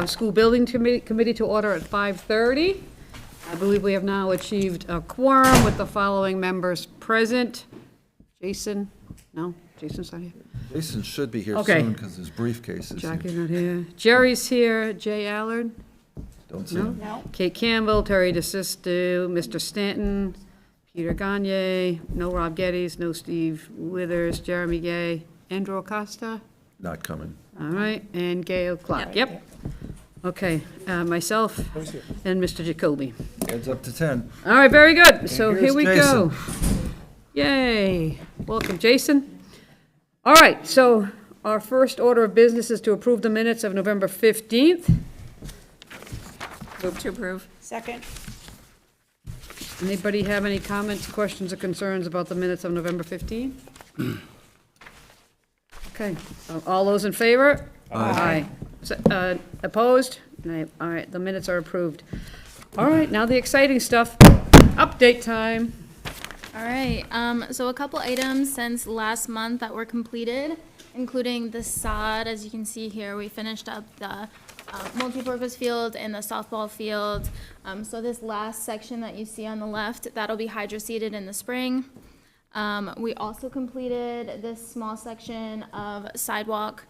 School Building Committee to order at 5:30. I believe we have now achieved a quorum with the following members present. Jason? No? Jason's not here. Jason should be here Okay. soon because his briefcase is Jackie's here. not here. Jerry's here. Jay Allard? Don't see No? him. No. Kate Campbell, Terry DeSisto, Mr. Stanton, Peter Gagne, no Rob Geddes, no Steve Withers, Jeremy Gay, Andrew Acosta? Not coming. All right, and Gail Clark, yep. Okay, myself and Mr. Jacoby. Adds up to 10. All right, very good. So here here's we go. Yay. Welcome, Jason. All right, so our first order of business is to approve the minutes of November 15th. Move to approve. Second. Anybody have any comments, questions, or concerns about the minutes of November 15th? Okay, all those in favor? Aye. Opposed? Nay. All right, the minutes are approved. All right, now the exciting stuff. Update time. All right, so a couple items since last month that were completed, including the sod. As you can see here, we finished up the multipurpose field and the softball field. So this last section that you see on the left, that'll be hydroseeded in the spring. We also completed this small section of sidewalk.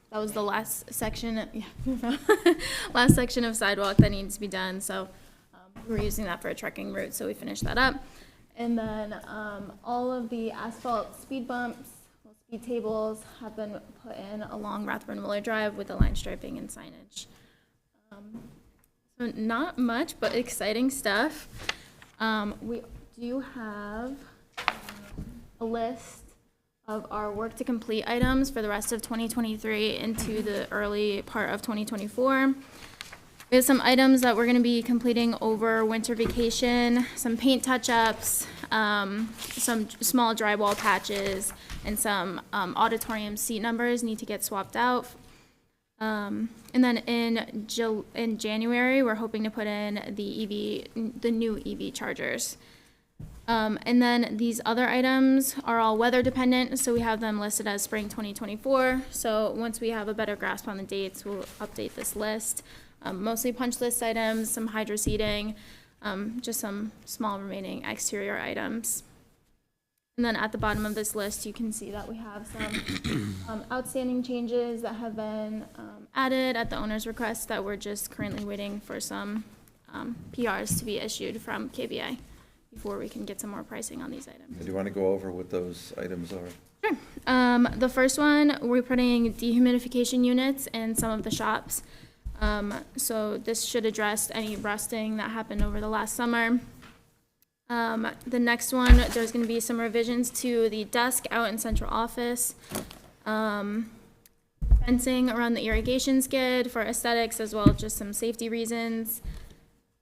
That was the last section, last section of sidewalk that needs to be done. So we're using that for a trekking route, so we finished that up. And then all of the asphalt speed bumps, speed tables have been put in along Rathburn-Miller Drive with the line striping and signage. So not much, but exciting stuff. We do have a list of our work to complete items for the rest of 2023 into the early part of 2024. We have some items that we're going to be completing over winter vacation, some paint touch-ups, some small drywall patches, and some auditorium seat numbers need to get swapped out. And then in January, we're hoping to put in the new EV chargers. And then these other items are all weather dependent, so we have them listed as spring 2024. So once we have a better grasp on the dates, we'll update this list. Mostly punch list items, some hydro seeding, just some small remaining exterior items. And then at the bottom of this list, you can see that we have some outstanding changes that have been added at the owner's request that we're just currently waiting for some PRs to be issued from KBA before we can get some more pricing on these items. Do you want to go over what those items are? Sure. The first one, we're putting dehumidification units in some of the shops. So this should address any rusting that happened over the last summer. The next one, there's going to be some revisions to the desk out in central office. Fencing around the irrigation skid for aesthetics as well as just some safety reasons.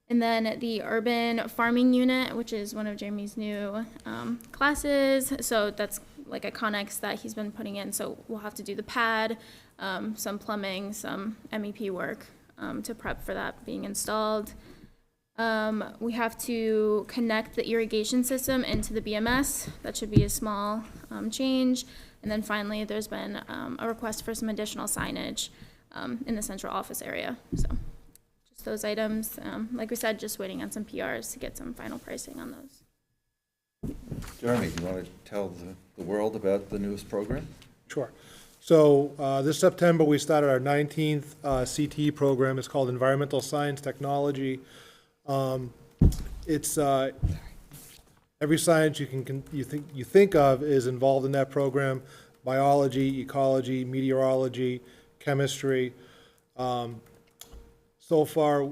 And then the urban farming unit, which is one of Jeremy's new classes. So that's like a Connex that he's been putting in. So we'll have to do the pad, some plumbing, some MEP work to prep for that being installed. We have to connect the irrigation system into the BMS. That should be a small change. And then finally, there's been a request for some additional signage in the central office area. So just those items. Like we said, just waiting on some PRs to get some final pricing on those. Jeremy, do you want to tell the world about the newest program? Sure. So this September, we started our 19th CTE program. It's called Environmental Science Technology. It's every science you think of is involved in that program: biology, ecology, meteorology, chemistry. So far,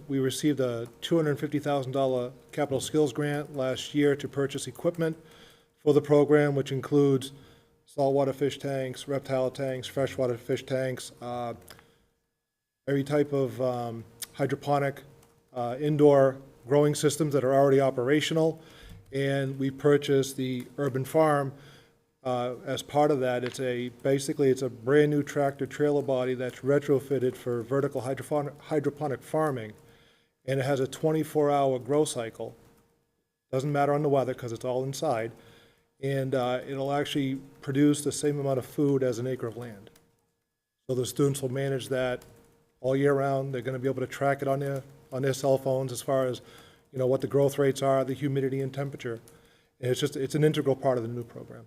we received a $250,000 capital skills grant last year to purchase equipment for the program, which includes saltwater fish tanks, reptile tanks, freshwater fish tanks, every type of hydroponic indoor growing systems that are already operational. And we purchased the urban farm as part of that. Basically it's a brand new tractor trailer body that's retrofitted for vertical hydroponic farming. And it has a 24-hour grow cycle. Doesn't matter on the weather because it's all inside. And it'll actually produce the same amount of food as an acre of land. So the students will manage that all year round. They're going to be able to track it on their cell phones as far as, what the growth rates are, the humidity and temperature. And it's an integral part of the new program.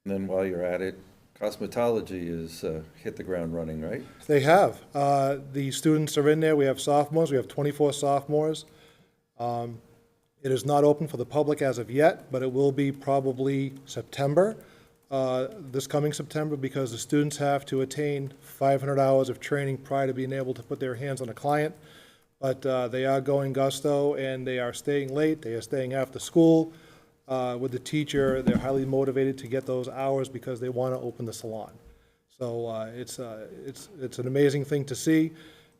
And then while you're at it, cosmetology is hit the ground running, right? They have. The students are in there. We have sophomores. We have 24 sophomores. It is not open for the public as of yet, but it will be probably September, this coming September, because the students have to attain 500 hours of training prior to being able to put their hands on a client. But they are going gusto, and they are staying late. They are staying after school with the teacher. They're highly motivated to get those hours because they want to open the salon. So it's an amazing thing to see.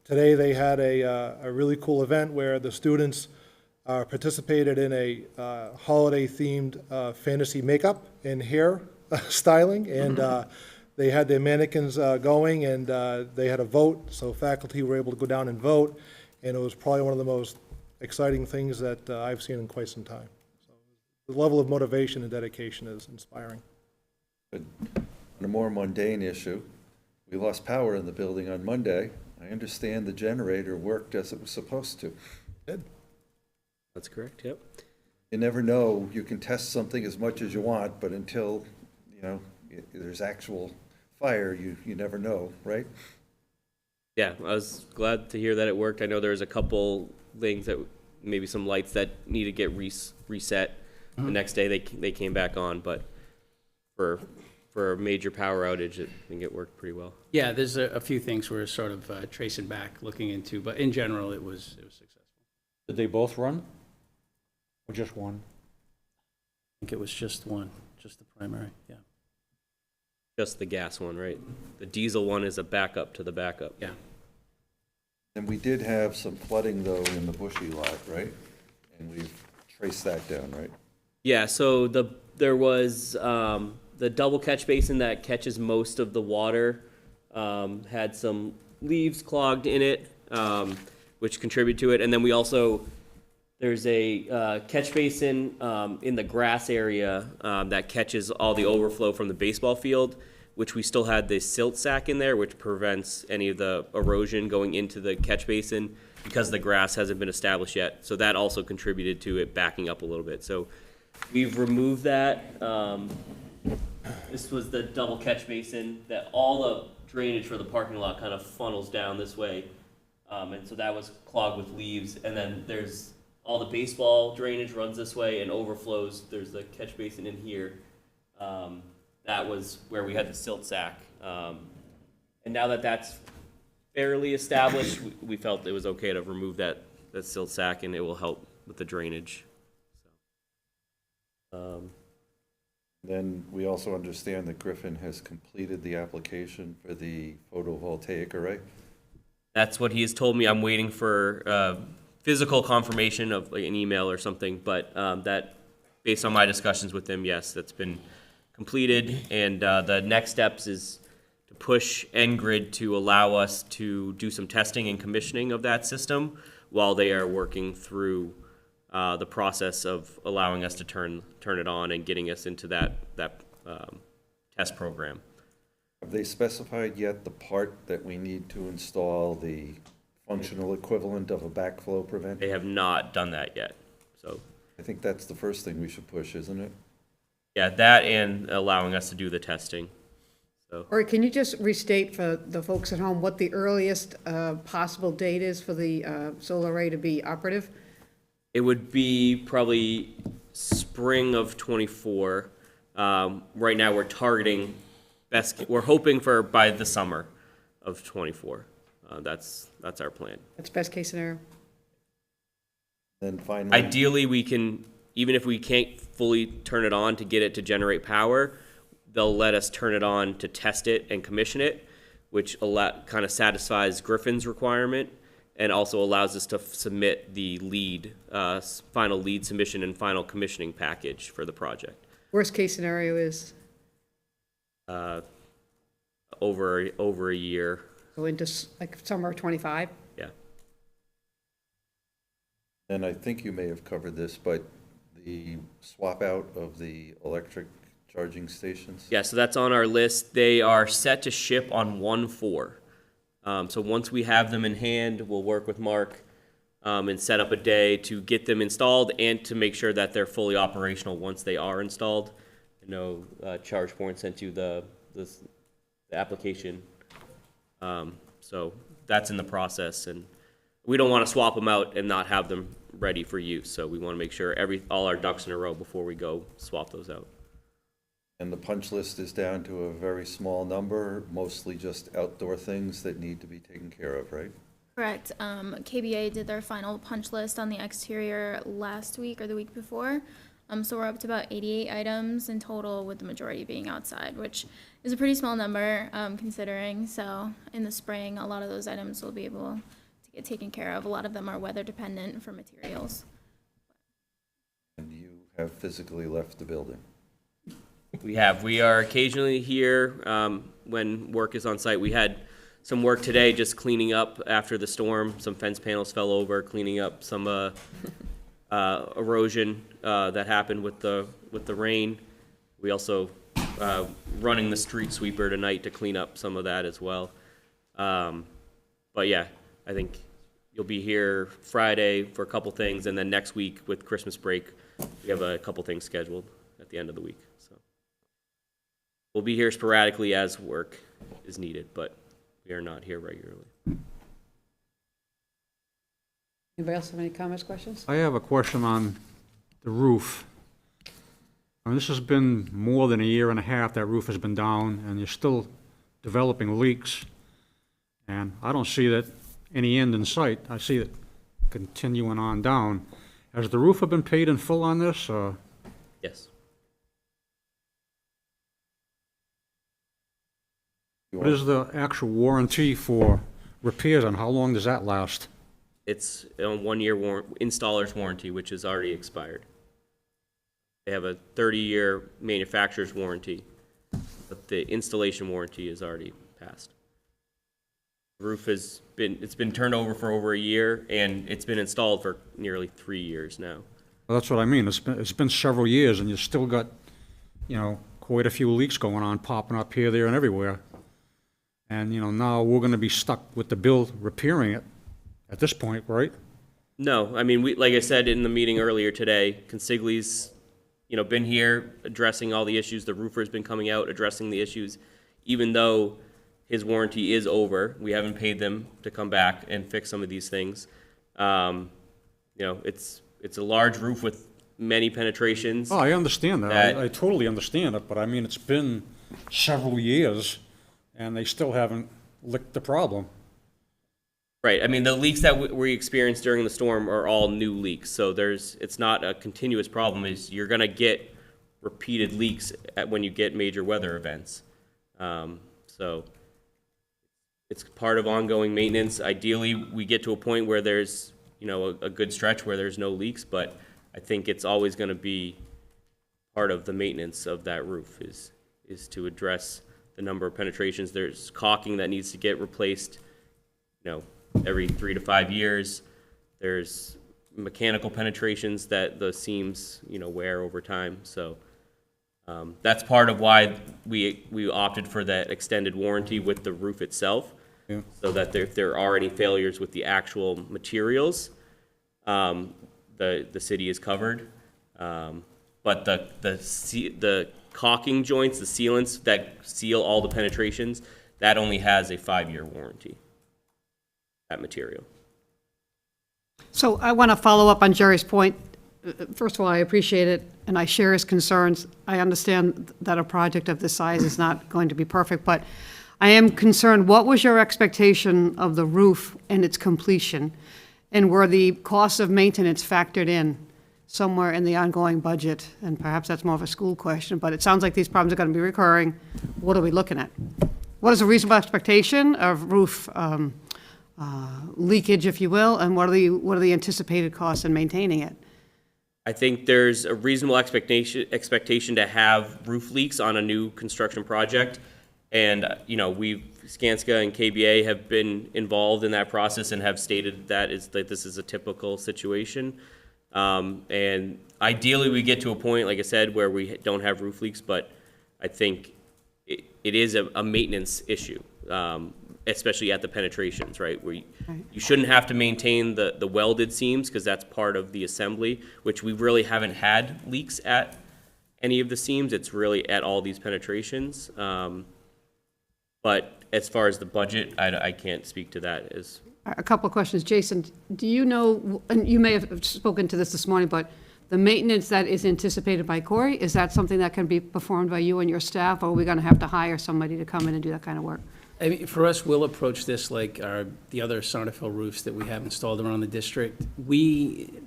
Today they had a really cool event where the students participated in a holiday-themed fantasy makeup and hair styling, and they had their mannequins going, and they had a vote, so faculty were able to go down and vote, and it was probably one of the most exciting things that I've seen in quite some time. So the level of motivation and dedication is inspiring. But on a more mundane issue, we lost power in the building on Monday. I understand the generator worked as it was supposed to. Good. That's correct, yep. You never know. You can test something as much as you want, but until, there's actual fire, you never know, right? Yeah, I was glad to hear that it worked. I know there was a couple things that, maybe some lights that need to get reset. The next day they came back on, but for a major power outage, I think it worked pretty well. Yeah, there's a few things we're sort of tracing back, looking into, but in general, it was successful. Did they both run? Or just one? I think it was just one, just the primary, yeah. Just the gas one, right? The diesel one is a backup to the backup. Yeah. And we did have some flooding, though, in the Bushy lot, right? And we've traced that down, right? Yeah, so there was the double catch basin that catches most of the water, had some leaves clogged in it, which contribute to it. And then there's a catch basin in the grass area that catches all the overflow from the baseball field, which we still had the silt sack in there, which prevents any of the erosion going into the catch basin because the grass hasn't been established yet. So that also contributed to it backing up a little bit. So we've removed that. This was the double catch basin that all the drainage for the parking lot kind of funnels down this way. And so that was clogged with leaves. And then there's all the baseball drainage runs this way and overflows. There's the catch basin in here. That was where we had the silt sack. And now that that's fairly established, we felt it was okay to remove that silt sack, and it will help with the drainage. Then we also understand that Griffin has completed the application for the photovoltaic array. That's what he has told me. I'm waiting for physical confirmation of like an email or something, but that, based on my discussions with him, yes, that's been completed. And the next steps is to push NGrid to allow us to do some testing and commissioning of that system while they are working through the process of allowing us to turn it on and getting us into that test program. Have they specified yet the part that we need to install, the functional equivalent of a backflow preventer? They have not done that yet. So I think that's the first thing we should push, isn't it? yeah, that and allowing us to do the testing. So Or can you just restate for the folks at home what the earliest possible date is for the solar array to be operative? it would be probably spring of '24. Right now, we're targeting we're hoping for by the summer of '24. That's our plan. That's best case scenario. Then finally, Ideally, we can, even if we can't fully turn it on to get it to generate power, they'll let us turn it on to test it and commission it, which kind of satisfies Griffin's requirement and also allows us to submit the final lead submission and final commissioning package for the project. Worst case scenario is Over a year. go into like summer of '25. Yeah. and I think you may have covered this, but the swap out of the electric charging stations? Yeah, so that's on our list. They are set to ship on 1/4. So once we have them in hand, we'll work with Mark and set up a day to get them installed and to make sure that they're fully operational once they are installed. I know ChargePoint sent you the application. So that's in the process, and we don't want to swap them out and not have them ready for use. So we want to make sure all our ducks in a row before we go swap those out. And the punch list is down to a very small number, mostly just outdoor things that need to be taken care of, right? Correct. KBA did their final punch list on the exterior last week or the week before. So we're up to about 88 items in total, with the majority being outside, which is a pretty small number considering. So in the spring, a lot of those items will be able to get taken care of. A lot of them are weather dependent for materials. And you have physically left the building. We have. We are occasionally here when work is on site. We had some work today just cleaning up after the storm. Some fence panels fell over, cleaning up some erosion that happened with the rain. We also running the street sweeper tonight to clean up some of that as well. But yeah, I think you'll be here Friday for a couple things, and then next week with Christmas break, we have a couple things scheduled at the end of the week. So we'll be here sporadically as work is needed, but we are not here regularly. Anybody else have any comments, questions? I have a question on the roof. I mean, this has been more than a year and a half that roof has been down, and you're still developing leaks. And I don't see that any end in sight. I see it continuing on down. Has the roofer been paid in full on this? Yes. What is the actual warranty for repairs, and how long does that last? It's a 1-year installer's warranty, which is already expired. They have a 30-year manufacturer's warranty, but the installation warranty is already passed. The roof it's been turned over for over a year, and it's been installed for nearly 3 years now. Well, that's what I mean. It's been several years, and you've still got, quite a few leaks going on, popping up here, there, and everywhere. And, now we're gonna be stuck with the bill repairing it at this point, right? No, I mean, like I said in the meeting earlier today, Consigli's, been here addressing all the issues. The roofer's been coming out addressing the issues, even though his warranty is over. We haven't paid them to come back and fix some of these things. It's a large roof with many penetrations. Oh, I understand that. I totally understand it, but I mean, it's been several years, and they still haven't licked the problem. Right. I mean, the leaks that we experienced during the storm are all new leaks, so it's not a continuous problem. You're going to get repeated leaks when you get major weather events. So it's part of ongoing maintenance. Ideally, we get to a point where there's a good stretch where there's no leaks, but I think it's always going to be part of the maintenance of that roof is to address the number of penetrations. There's caulking that needs to get replaced, every 3 to 5 years. There's mechanical penetrations that the seams, wear over time. So that's part of why we opted for that extended warranty with the roof itself, so that if there are any failures with the actual materials, the city is covered. But the caulking joints, the sealants that seal all the penetrations, that only has a 5-year warranty. That material. So I want to follow up on Jerry's point. First of all, I appreciate it, and I share his concerns. I understand that a project of this size is not going to be perfect, but I am concerned, what was your expectation of the roof and its completion? And were the costs of maintenance factored in somewhere in the ongoing budget? And perhaps that's more of a school question, but it sounds like these problems are going to be recurring. What are we looking at? What is a reasonable expectation of roof leakage, if you will, and what are the anticipated costs in maintaining it? I think there's a reasonable expectation to have roof leaks on a new construction project. And, Skanska and KBA have been involved in that process and have stated that this is a typical situation. And ideally, we get to a point, like I said, where we don't have roof leaks, but I think it is a maintenance issue, especially at the penetrations, right? Where you shouldn't have to maintain the welded seams because that's part of the assembly, which we really haven't had leaks at any of the seams. It's really at all these penetrations. But as far as the budget, I can't speak to that as. A couple of questions. Jason, do you know, and you may have spoken to this morning, but the maintenance that is anticipated by Corey, is that something that can be performed by you and your staff, or are we going to have to hire somebody to come in and do that kind of work? I mean, for us, we'll approach this like the other Sonderfeld roofs that we have installed around the district.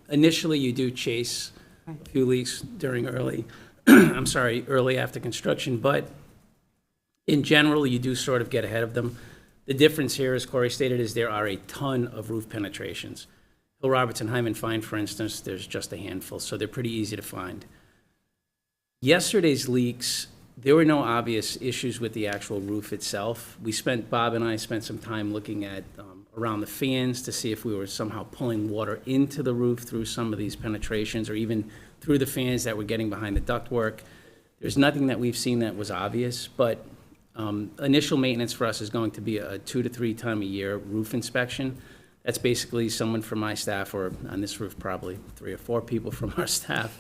Initially, you do chase a few leaks during early after construction, but in general, you do sort of get ahead of them. The difference here, as Corey stated, is there are a ton of roof penetrations. Hill Robertson, Hyman Fine, for instance, there's just a handful, so they're pretty easy to find. Yesterday's leaks, there were no obvious issues with the actual roof itself. Bob and I spent some time looking at around the fans to see if we were somehow pulling water into the roof through some of these penetrations or even through the fans that were getting behind the ductwork. There's nothing that we've seen that was obvious, but initial maintenance for us is going to be a 2 to 3 time a year roof inspection. That's basically someone from my staff, or on this roof, probably 3 or 4 people from our staff,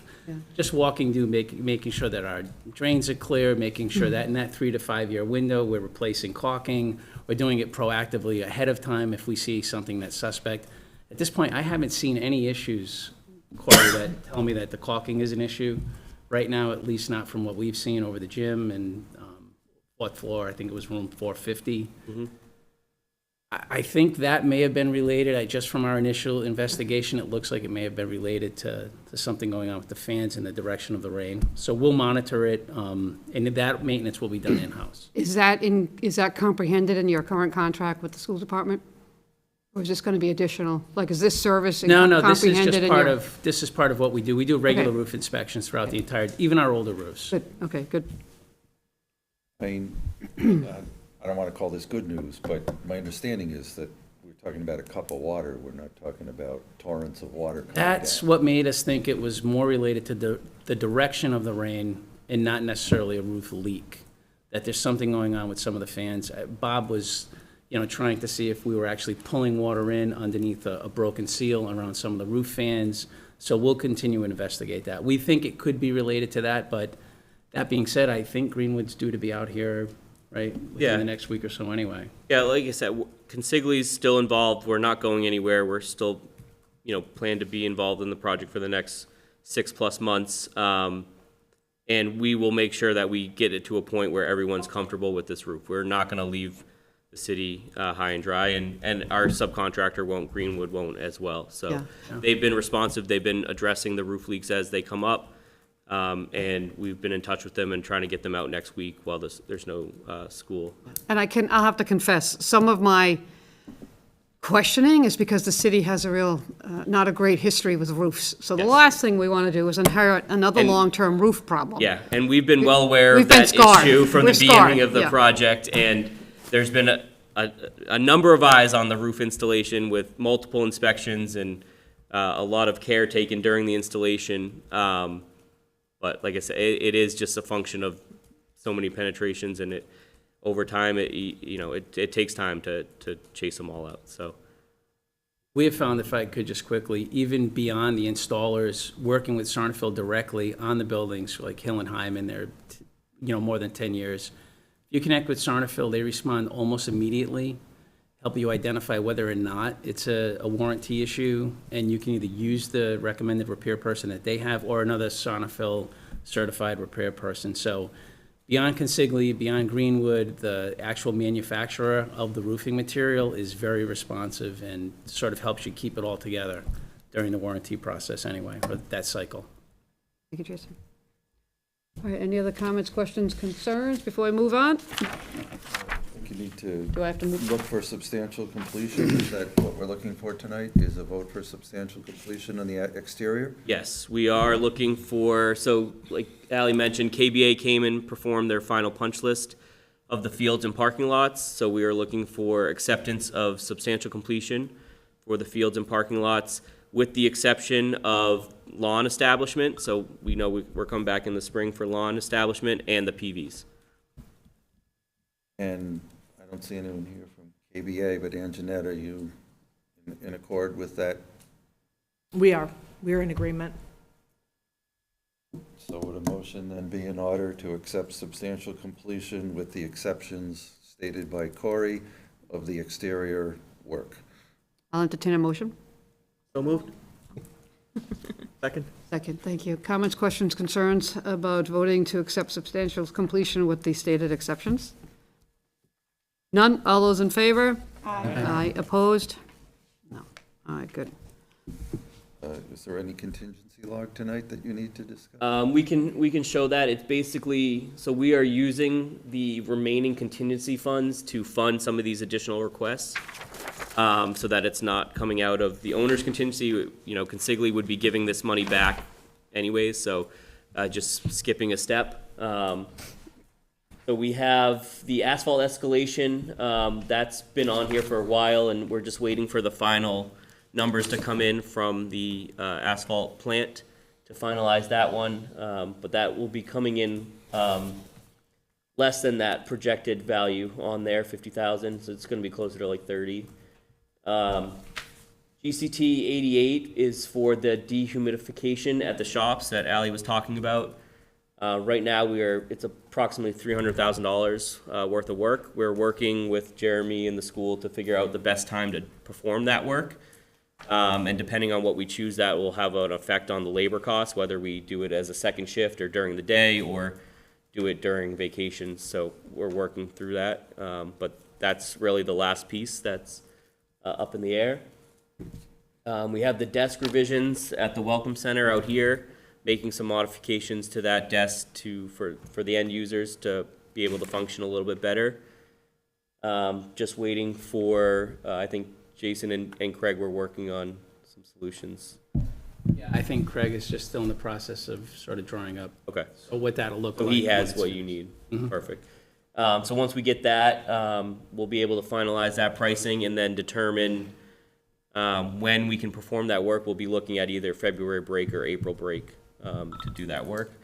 just walking through, making sure that our drains are clear, making sure that in that 3 to 5 year window, we're replacing caulking. We're doing it proactively ahead of time if we see something that's suspect. At this point, I haven't seen any issues, Corey, that tell me that the caulking is an issue. Right now, at least not from what we've seen over the gym and fourth floor. I think it was room 450. I think that may have been related. Just from our initial investigation, it looks like it may have been related to something going on with the fans in the direction of the rain. So we'll monitor it, and that maintenance will be done in-house. Is that comprehended in your current contract with the school department? Or is this going to be additional? Like, is this service No, this is comprehended just in part your? of, this is part of what we do. We do regular Okay. roof inspections throughout the entire, even our older roofs. Good, okay, good. I mean, I don't want to call this good news, but my understanding is that we're talking about a cup of water. We're not talking about torrents of water coming That's down. what made us think it was more related to the direction of the rain and not necessarily a roof leak, that there's something going on with some of the fans. Bob was, trying to see if we were actually pulling water in underneath a broken seal around some of the roof fans. So we'll continue to investigate that. We think it could be related to that, but that being said, I think Greenwood's due to be out here, right, within the next week or so anyway. Yeah, like I said, Consigli's still involved. We're not going anywhere. We're still, plan to be involved in the project for the next 6+ months. And we will make sure that we get it to a point where everyone's comfortable with this roof. We're not going to leave the city high and dry, and our subcontractor won't, Greenwood won't as well. So they've been responsive. They've been addressing the roof leaks as they come up. And we've been in touch with them and trying to get them out next week while there's no school. And I'll have to confess, some of my questioning is because the city has not a great history with roofs. So the last thing we want to do is inherit another long-term roof problem. Yeah, and we've been well aware We've of been that scarred. issue from We're the beginning scarred, of the yeah. project, and there's been a number of eyes on the roof installation with multiple inspections and a lot of care taken during the installation. But like I said, it is just a function of so many penetrations, and over time, it takes time to chase them all out. So We have found, if I could just quickly, even beyond the installers, working with Sonderfeld directly on the buildings, like Hill and Hyman, they're more than 10 years. You connect with Sonderfeld, they respond almost immediately, help you identify whether or not it's a warranty issue, and you can either use the recommended repair person that they have or another Sonderfeld certified repair person. So beyond Consigli, beyond Greenwood, the actual manufacturer of the roofing material is very responsive and sort of helps you keep it all together during the warranty process anyway, or that cycle. Thank you, Jason. All right, any other comments, questions, concerns before we move on? I think you need to Do I have to move? look for substantial completion. Is that what we're looking for tonight? Is a vote for substantial completion on the exterior? yes, we are looking for, so like Ally mentioned, KBA came and performed their final punch list of the fields and parking lots. So we are looking for acceptance of substantial completion for the fields and parking lots. with the exception of lawn establishment. So we know we're coming back in the spring for lawn establishment and the PVs. And I don't see anyone here from KBA, but Anjanette, are you in accord with that? We're in agreement. So would a motion then be in order to accept substantial completion with the exceptions stated by Corey of the exterior work? I'll entertain a motion. So moved. Second. Second, thank you. Comments, questions, concerns about voting to accept substantial completion with the stated exceptions? None? All those in favor? Aye. Opposed? No. All right, good. Is there any contingency log tonight that you need to discuss? We can show that. It's basically, so we are using the remaining contingency funds to fund some of these additional requests, so that it's not coming out of the owner's contingency. You know, Consigli would be giving this money back anyways, so just skipping a step. So we have the asphalt escalation, that's been on here for a while, and we're just waiting for the final numbers to come in from the asphalt plant to finalize that one. But that will be coming in less than that projected value on there, 50,000, so it's gonna be closer to like 30. GCT 88 is for the dehumidification at the shops that Ally was talking about. Right now, it's approximately $300,000 worth of work. We're working with Jeremy and the school to figure out the best time to perform that work. And depending on what we choose, that will have an effect on the labor costs, whether we do it as a second shift or during the day or do it during vacations. So we're working through that. But that's really the last piece that's up in the air. We have the desk revisions at the Welcome Center out here, making some modifications to that desk for the end users to be able to function a little bit better. Just waiting for, I think Jason and Craig were working on some solutions. Yeah, I think Craig is just still in the process of sort of drawing up. Okay. So what that'll look So like. he has when it's what you finished. need. Perfect. So once we get that, we'll be able to finalize that pricing and then determine when we can perform that work. We'll be looking at either February break or April break to do that work.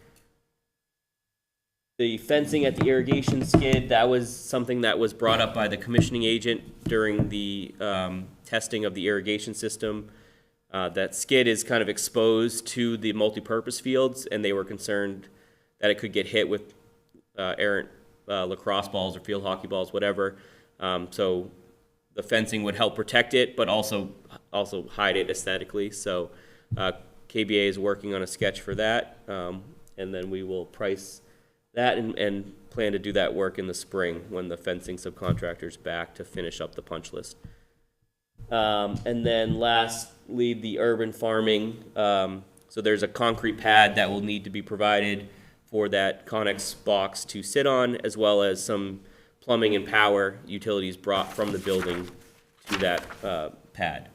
The fencing at the irrigation skid, that was something that was brought up by the commissioning agent during the testing of the irrigation system. That skid is kind of exposed to the multipurpose fields, and they were concerned that it could get hit with errant lacrosse balls or field hockey balls, whatever. So the fencing would help protect it, but also hide it aesthetically. So KBA is working on a sketch for that, and then we will price that and plan to do that work in the spring when the fencing subcontractor's back to finish up the punch list. And then lastly, the urban farming. So there's a concrete pad that will need to be provided for that Connex box to sit on, as well as some plumbing and power utilities brought from the building to that pad.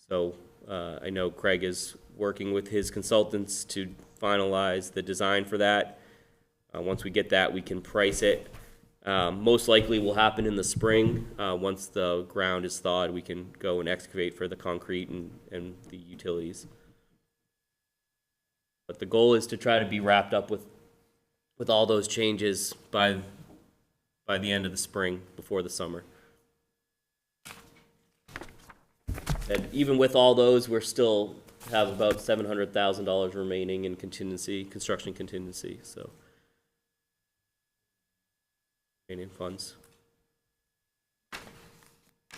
So I know Craig is working with his consultants to finalize the design for that. Once we get that, we can price it. Most likely will happen in the spring. Once the ground is thawed, we can go and excavate for the concrete and the utilities. But the goal is to try to be wrapped up with all those changes by the end of the spring, before the summer. And even with all those, we're still have about $700,000 remaining in construction contingency, so. Remaining funds. Go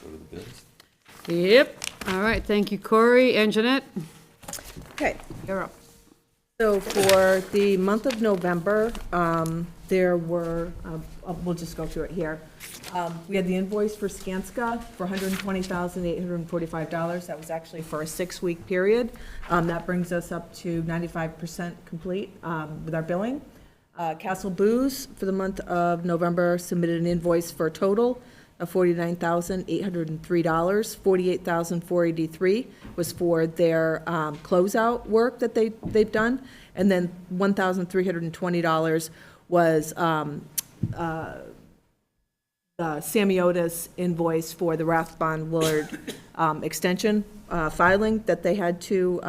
to the bids. Yep. All right, thank you, Corey. And Jeanette, Okay, you're up. so for the month of November, there were, we'll just go through it here. We had the invoice for Skanska for $120,845. That was actually for a 6-week period. That brings us up to 95% complete with our billing. Castle Booze for the month of November submitted an invoice for a total of $49,803. $48,483 was for their closeout work that they've done, and then $1,320 was the Samiotis invoice for the Rathbon Willard extension filing that they had to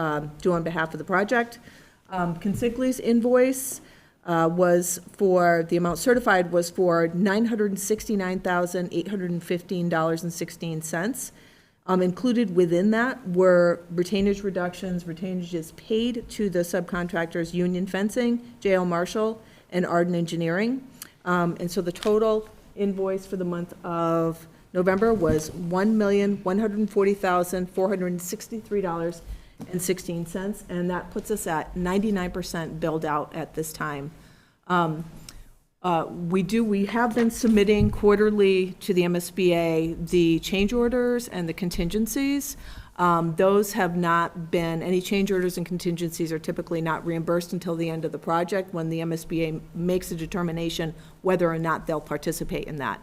do on behalf of the project. Consigli's invoice was for, the amount certified was for $969,815.16. Included within that were retainage reductions, retainages paid to the subcontractors Union Fencing, J.L. Marshall, and Arden Engineering. And so the total invoice for the month of November was $1,140,463.16, and that puts us at 99% billed out at this time. We have been submitting quarterly to the MSBA the change orders and the contingencies. Those have not been, any change orders and contingencies are typically not reimbursed until the end of the project, when the MSBA makes a determination whether or not they'll participate in that.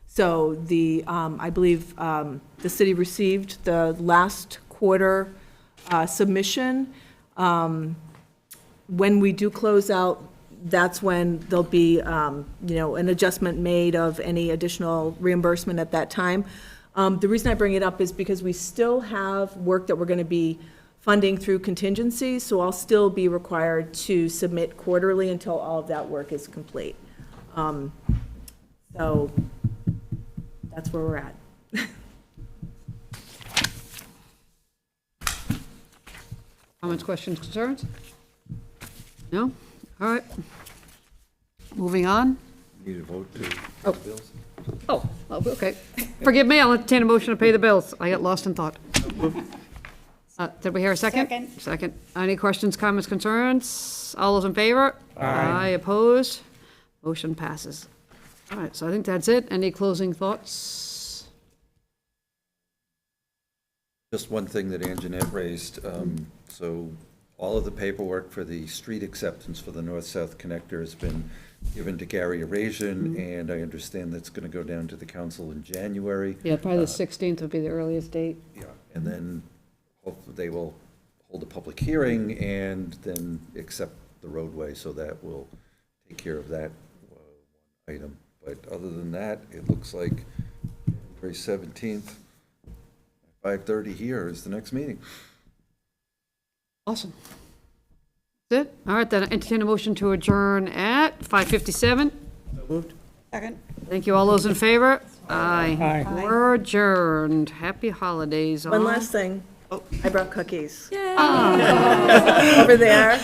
So I believe the city received the last quarter submission. When we do close out, that's when there'll be, an adjustment made of any additional reimbursement at that time. The reason I bring it up is because we still have work that we're going to be funding through contingency, so I'll still be required to submit quarterly until all of that work is complete. So that's where we're at. Comments, questions, concerns? No? All right. Moving on. Need a vote to Oh. pay the bills? Oh, okay. Forgive me, I'll entertain a motion to pay the bills. I got lost in thought. Did we hear a second? Second. Second. Any questions, comments, concerns? All those in favor? Aye. Opposed? Motion passes. All right, so I think that's it. Any closing thoughts? Just one thing that Anjanette raised, so all of the paperwork for the street acceptance for the north-south connector has been given to Gary Erasian, and I understand that's going to go down to the council in January. Yeah, probably the 16th would be the earliest date. Yeah, and then hopefully they will hold a public hearing and then accept the roadway, so that will take care of that item. But other than that, it looks like January 17th, 5:30 here is the next meeting. Awesome. That's it. All right, then entertain a motion to adjourn at 5:57. Second. Thank you. All those in favor? Aye. We're adjourned. Happy holidays. One all. last thing. I brought cookies. Over there.